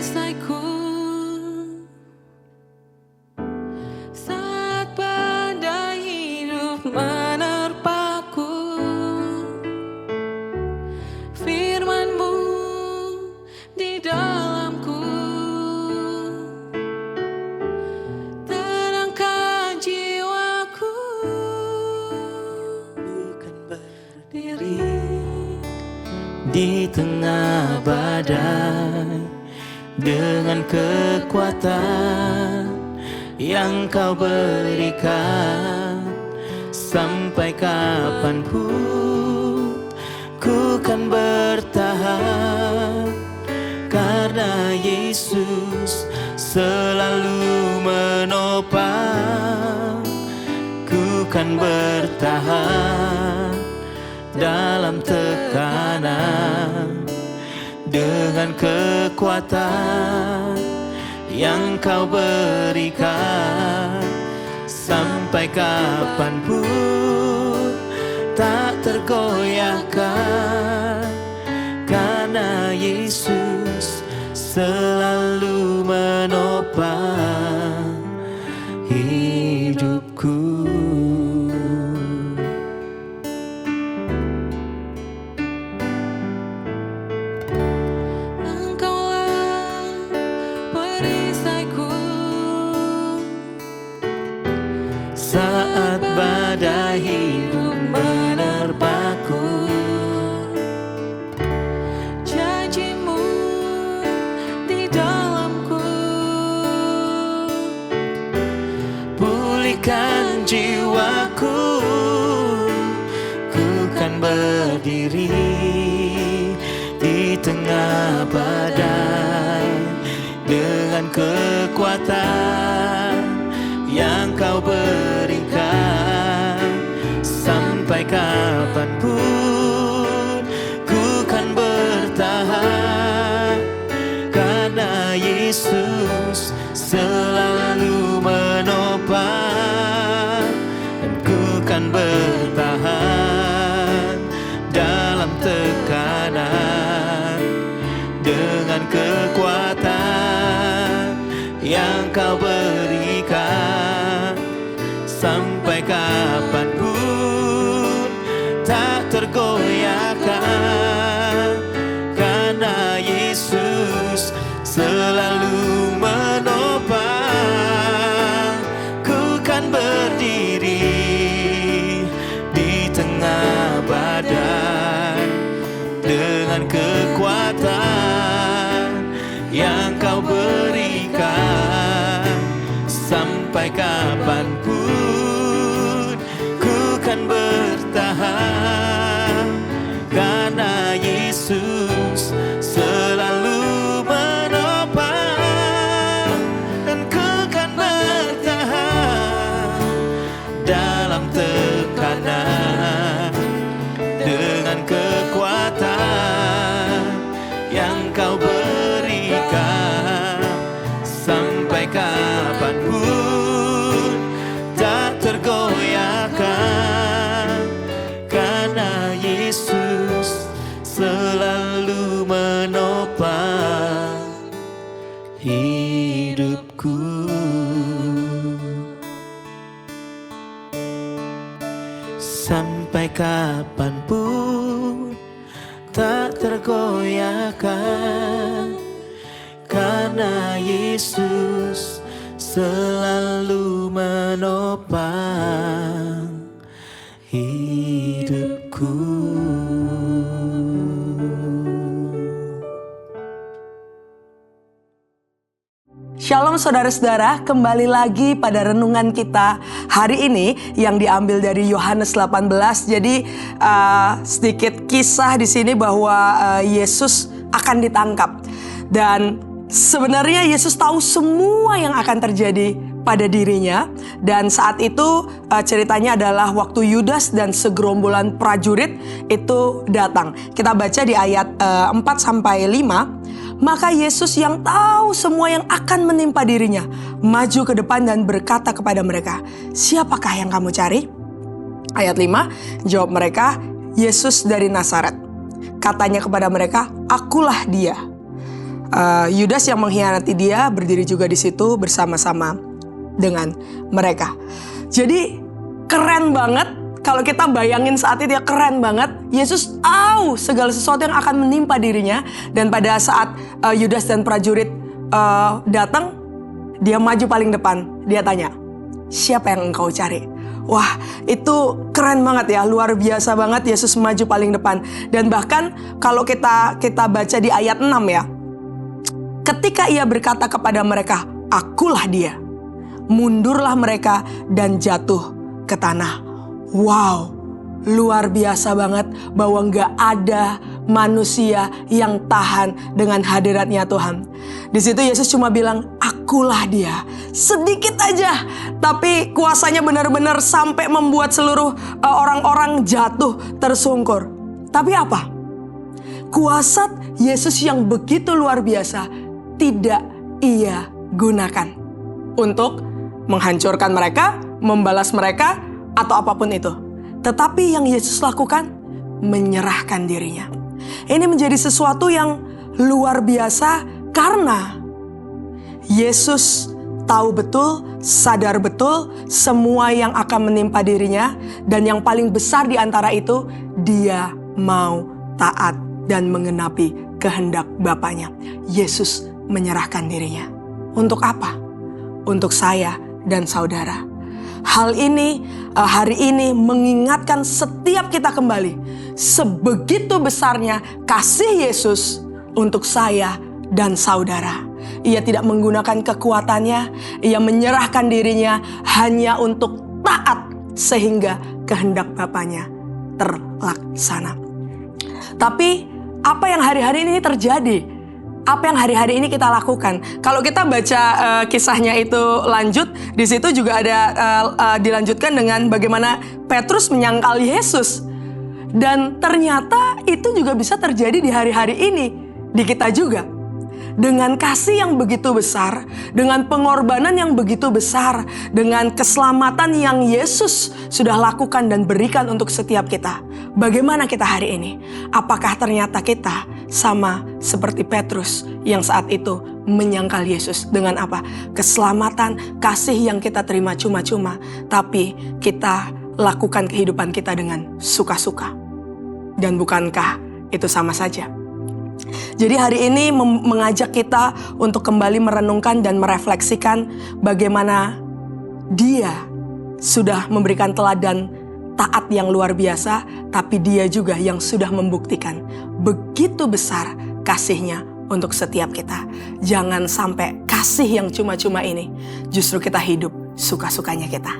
perisaiku. Saat badai hidup menerpaku, firman-Mu di dalamku tenangkan jiwaku. Bukan berdiri di tengah badai dengan kekuatan yang Kau berikan. Sampai kapanpun ku kan bertahan, karena Yesus selalu menopang. Ku kan bertahan dalam tekanan dengan kekuatan yang Kau berikan. Sampai kapanpun tak tergoyahkan, karena Yesus selalu menopang hidupku. Engkaulah perisaiku. Saat badai hidup menerpaku, Janji-Mu di dalamku. pulihkan jiwaku. Ku kan berdiri di tengah badai dengan kekuatan yang Kau berikan. Sampai kapanpun ku kan bertahan, karena Yesus selalu menopang. Dan ku kan bertahan dalam tekanan dengan kekuatan yang Kau berikan. Sampai kapanpun tak tergoyahkan, karena Yesus selalu menopang. Ku kan berdiri di tengah badai dengan kekuatan yang Kau berikan. Sampai kapanpun ku kan bertahan, karena Yesus selalu menopang. Dan ku kan bertahan dalam tekanan dengan kekuatan yang Kau berikan. Sampai kapanpun tak tergoyahkan, karena Yesus selalu menopang hidupku. Sampai kapanpun tak tergoyahkan, karena Yesus selalu menopang hidupku. Shalom saudara-saudara, kembali lagi pada renungan kita hari ini yang diambil dari Yohanes 18. Jadi sedikit kisah di sini bahwa Yesus akan ditangkap. Dan sebenarnya Yesus tahu semua yang akan terjadi pada dirinya. Dan saat itu ceritanya adalah waktu Yudas dan segerombolan prajurit itu datang. Kita baca di ayat 4-5. Maka Yesus yang tahu semua yang akan menimpa dirinya maju ke depan dan berkata kepada mereka, "Siapakah yang kamu cari?" Ayat 5, jawab mereka, "Yesus dari Nazaret." Katanya kepada mereka, "Akulah dia." Yudas yang mengkhianati dia berdiri juga di situ bersama-sama dengan mereka. Jadi keren banget kalau kita bayangin saat itu ya, keren banget. Yesus tahu segala sesuatu yang akan menimpa dirinya, dan pada saat Yudas dan prajurit datang, dia maju paling depan. Dia tanya, siapa yang engkau cari? Wah, itu keren banget ya, luar biasa banget. Yesus maju paling depan. Dan bahkan kalau kita baca di ayat 6 ya, ketika ia berkata kepada mereka, akulah dia, mundurlah mereka dan jatuh ke tanah. Wow, luar biasa banget bahwa gak ada manusia yang tahan dengan hadiratnya Tuhan. Di situ Yesus cuma bilang, akulah dia. Sedikit aja, tapi kuasanya benar-benar sampai membuat seluruh orang-orang jatuh tersungkur. Tapi apa? Kuasa Yesus yang begitu luar biasa tidak ia gunakan untuk menghancurkan mereka, membalas mereka, atau apapun itu. Tetapi yang Yesus lakukan, menyerahkan dirinya. Ini menjadi sesuatu yang luar biasa karena Yesus tahu betul, sadar betul semua yang akan menimpa dirinya, dan yang paling besar di antara itu, dia mau taat dan mengenapi kehendak Bapaknya. Yesus menyerahkan dirinya. Untuk apa? Untuk saya dan saudara. Hal ini hari ini mengingatkan setiap kita kembali sebegitu besarnya kasih Yesus untuk saya dan saudara. Ia tidak menggunakan kekuatannya, ia menyerahkan dirinya hanya untuk taat sehingga kehendak Bapaknya terlaksana. Tapi apa yang hari-hari ini terjadi? Apa yang hari-hari ini kita lakukan? Kalau kita baca kisahnya itu lanjut, di situ juga ada dilanjutkan dengan bagaimana Petrus menyangkal Yesus. Dan ternyata itu juga bisa terjadi di hari-hari ini, di kita juga. Dengan kasih yang begitu besar, dengan pengorbanan yang begitu besar, dengan keselamatan yang Yesus sudah lakukan dan berikan untuk setiap kita. Bagaimana kita hari ini? Apakah ternyata kita sama seperti Petrus yang saat itu menyangkal Yesus dengan apa? Keselamatan, kasih yang kita terima cuma-cuma, tapi kita lakukan kehidupan kita dengan suka-suka. Dan bukankah itu sama saja? Jadi hari ini mengajak kita untuk kembali merenungkan dan merefleksikan bagaimana Dia sudah memberikan teladan taat yang luar biasa, tapi Dia juga yang sudah membuktikan begitu besar kasih-Nya untuk setiap kita. Jangan sampai kasih yang cuma-cuma ini justru kita hidup suka-sukanya kita.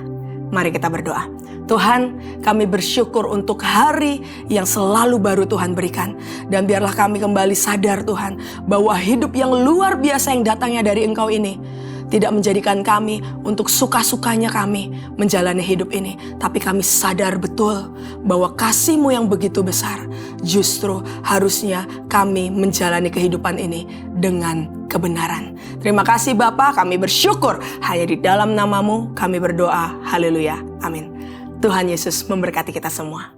Mari kita berdoa. Tuhan, kami bersyukur untuk hari yang selalu baru Tuhan berikan. Dan biarlah kami kembali sadar Tuhan, bahwa hidup yang luar biasa yang datangnya dari Engkau ini tidak menjadikan kami untuk suka-sukanya kami menjalani hidup ini. Tapi kami sadar betul bahwa kasih-Mu yang begitu besar justru harusnya kami menjalani kehidupan ini dengan kebenaran. Terima kasih Bapa, kami bersyukur hanya di dalam nama-Mu kami berdoa. Haleluya. Amin. Tuhan Yesus memberkati kita semua.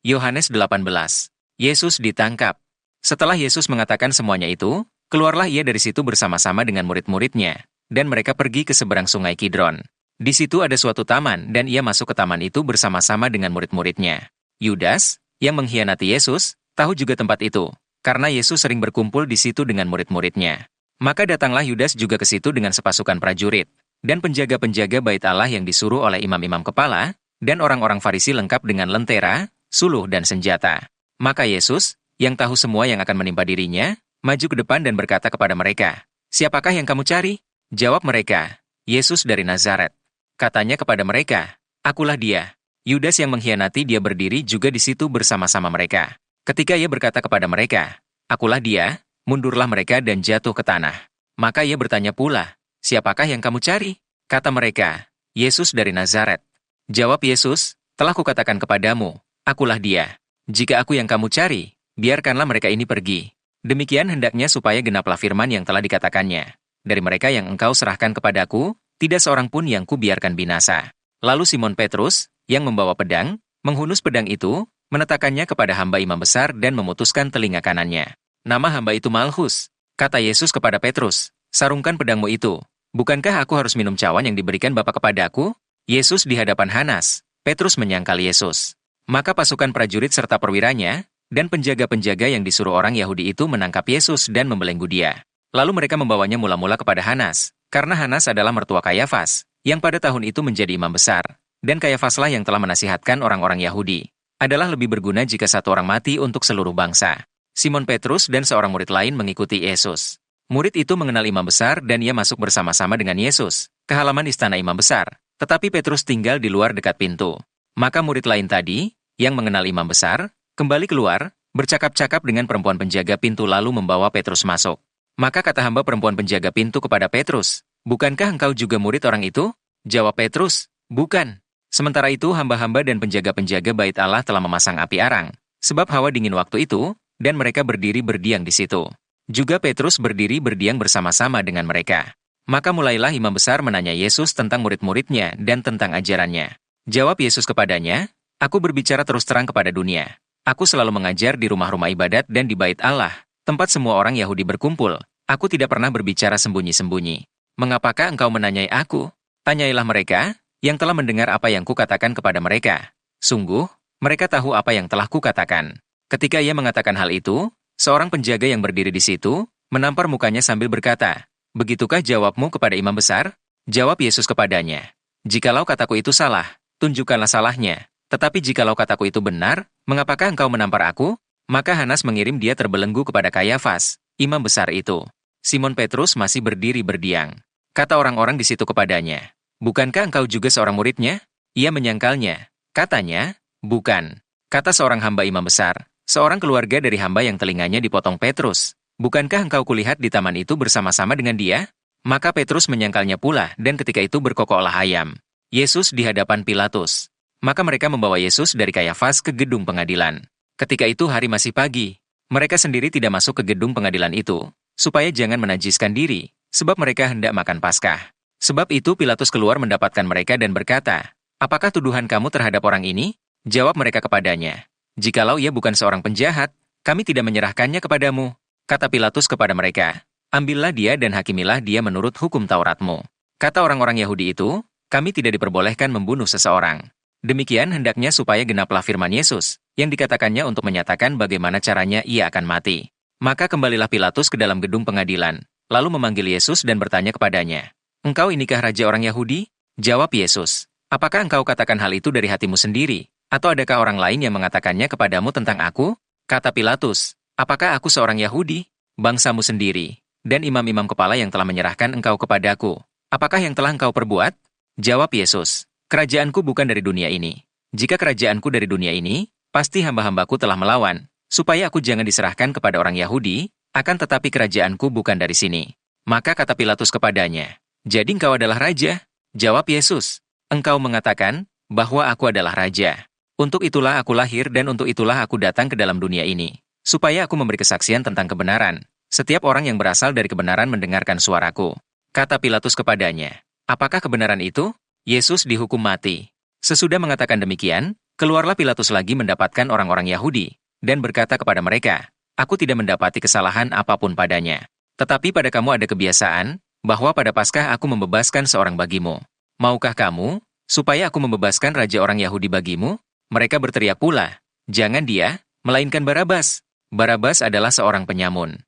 Yohanes 18. Yesus ditangkap. Setelah Yesus mengatakan semuanya itu, keluarlah ia dari situ bersama-sama dengan murid-muridnya, dan mereka pergi ke seberang sungai Kidron. Di situ ada suatu taman, dan ia masuk ke taman itu bersama-sama dengan murid-muridnya. Yudas, yang mengkhianati Yesus, tahu juga tempat itu, karena Yesus sering berkumpul di situ dengan murid-muridnya. Maka datanglah Yudas juga ke situ dengan sepasukan prajurit, dan penjaga-penjaga bait Allah yang disuruh oleh imam-imam kepala, dan orang-orang Farisi lengkap dengan lentera, suluh dan senjata. Maka Yesus, yang tahu semua yang akan menimpa dirinya, maju ke depan dan berkata kepada mereka, "Siapakah yang kamu cari?" Jawab mereka, "Yesus dari Nazaret." Katanya kepada mereka, "Akulah dia." Yudas yang mengkhianati dia berdiri juga di situ bersama-sama mereka. Ketika ia berkata kepada mereka, "Akulah dia," mundurlah mereka dan jatuh ke tanah. Maka ia bertanya pula, "Siapakah yang kamu cari?" Kata mereka, "Yesus dari Nazaret." Jawab Yesus, "Telah kukatakan kepadamu, akulah dia. Jika aku yang kamu cari, biarkanlah mereka ini pergi." Demikian hendaknya supaya genaplah firman yang telah dikatakannya. "Dari mereka yang engkau serahkan kepadaku, tidak seorang pun yang kubiarkan binasa." Lalu Simon Petrus, yang membawa pedang, menghunus pedang itu, menetakannya kepada hamba imam besar dan memutuskan telinga kanannya. Nama hamba itu Malchus. Kata Yesus kepada Petrus, "Sarungkan pedangmu itu. Bukankah aku harus minum cawan yang diberikan Bapa kepadaku?" Yesus di hadapan Hanas. Petrus menyangkal Yesus. Maka pasukan prajurit serta perwiranya dan penjaga-penjaga yang disuruh orang Yahudi itu menangkap Yesus dan membelenggu dia. Lalu mereka membawanya mula-mula kepada Hanas, karena Hanas adalah mertua Kayafas, yang pada tahun itu menjadi imam besar. Dan Kayafaslah yang telah menasihatkan orang-orang Yahudi. Adalah lebih berguna jika satu orang mati untuk seluruh bangsa. Simon Petrus dan seorang murid lain mengikuti Yesus. Murid itu mengenal imam besar dan ia masuk bersama-sama dengan Yesus ke halaman istana imam besar. Tetapi Petrus tinggal di luar dekat pintu. Maka murid lain tadi, yang mengenal imam besar, kembali keluar, bercakap-cakap dengan perempuan penjaga pintu lalu membawa Petrus masuk. Maka kata hamba perempuan penjaga pintu kepada Petrus, "Bukankah engkau juga murid orang itu?" Jawab Petrus, "Bukan." Sementara itu hamba-hamba dan penjaga-penjaga bait Allah telah memasang api arang, sebab hawa dingin waktu itu, dan mereka berdiri berdiam di situ. Juga Petrus berdiri berdiam bersama-sama dengan mereka. Maka mulailah imam besar menanya Yesus tentang murid-muridnya dan tentang ajarannya. Jawab Yesus kepadanya, "Aku berbicara terus terang kepada dunia. Aku selalu mengajar di rumah-rumah ibadat dan di bait Allah, tempat semua orang Yahudi berkumpul. Aku tidak pernah berbicara sembunyi-sembunyi. Mengapakah engkau menanyai aku? Tanyailah mereka, yang telah mendengar apa yang kukatakan kepada mereka. Sungguh, mereka tahu apa yang telah kukatakan." Ketika ia mengatakan hal itu, seorang penjaga yang berdiri di situ, menampar mukanya sambil berkata, "Begitukah jawabmu kepada imam besar?" Jawab Yesus kepadanya, "Jikalau kataku itu salah, tunjukkanlah salahnya. Tetapi jikalau kataku itu benar, mengapakah engkau menampar aku?" Maka Hanas mengirim dia terbelenggu kepada Kayafas, imam besar itu. Simon Petrus masih berdiri berdiam. Kata orang-orang di situ kepadanya, "Bukankah engkau juga seorang muridnya?" Ia menyangkalnya. Katanya, "Bukan." Kata seorang hamba imam besar, seorang keluarga dari hamba yang telinganya dipotong Petrus, "Bukankah engkau kulihat di taman itu bersama-sama dengan dia?" Maka Petrus menyangkalnya pula dan ketika itu berkokoklah ayam. Yesus di hadapan Pilatus. Maka mereka membawa Yesus dari Kayafas ke gedung pengadilan. Ketika itu hari masih pagi. Mereka sendiri tidak masuk ke gedung pengadilan itu, supaya jangan menajiskan diri, sebab mereka hendak makan Paskah. Sebab itu Pilatus keluar mendapatkan mereka dan berkata, "Apakah tuduhan kamu terhadap orang ini?" Jawab mereka kepadanya, "Jikalau ia bukan seorang penjahat, kami tidak menyerahkannya kepadamu." Kata Pilatus kepada mereka, "Ambillah dia dan hakimilah dia menurut hukum Tauratmu." Kata orang-orang Yahudi itu, "Kami tidak diperbolehkan membunuh seseorang." Demikian hendaknya supaya genaplah firman Yesus, yang dikatakannya untuk menyatakan bagaimana caranya ia akan mati. Maka kembalilah Pilatus ke dalam gedung pengadilan, lalu memanggil Yesus dan bertanya kepadanya, "Engkau inikah raja orang Yahudi?" Jawab Yesus, "Apakah engkau katakan hal itu dari hatimu sendiri? Atau adakah orang lain yang mengatakannya kepadamu tentang aku?" Kata Pilatus, "Apakah aku seorang Yahudi? Bangsamu sendiri, dan imam-imam kepala yang telah menyerahkan engkau kepadaku. Apakah yang telah engkau perbuat?" Jawab Yesus, "Kerajaanku bukan dari dunia ini. Jika kerajaanku dari dunia ini, pasti hamba-hambaku telah melawan, supaya aku jangan diserahkan kepada orang Yahudi, akan tetapi kerajaanku bukan dari sini." Maka kata Pilatus kepadanya, "Jadi engkau adalah raja?" Jawab Yesus, "Engkau mengatakan bahwa aku adalah raja. Untuk itulah aku lahir dan untuk itulah aku datang ke dalam dunia ini, supaya aku memberi kesaksian tentang kebenaran. Setiap orang yang berasal dari kebenaran mendengarkan suaraku." Kata Pilatus kepadanya, "Apakah kebenaran itu?" Yesus dihukum mati. Sesudah mengatakan demikian, keluarlah Pilatus lagi mendapatkan orang-orang Yahudi, dan berkata kepada mereka, "Aku tidak mendapati kesalahan apapun padanya. Tetapi pada kamu ada kebiasaan, bahwa pada Paskah aku membebaskan seorang bagimu. Maukah kamu, supaya aku membebaskan raja orang Yahudi bagimu?" Mereka berteriak pula, "Jangan dia, melainkan Barabas." Barabas adalah seorang penyamun.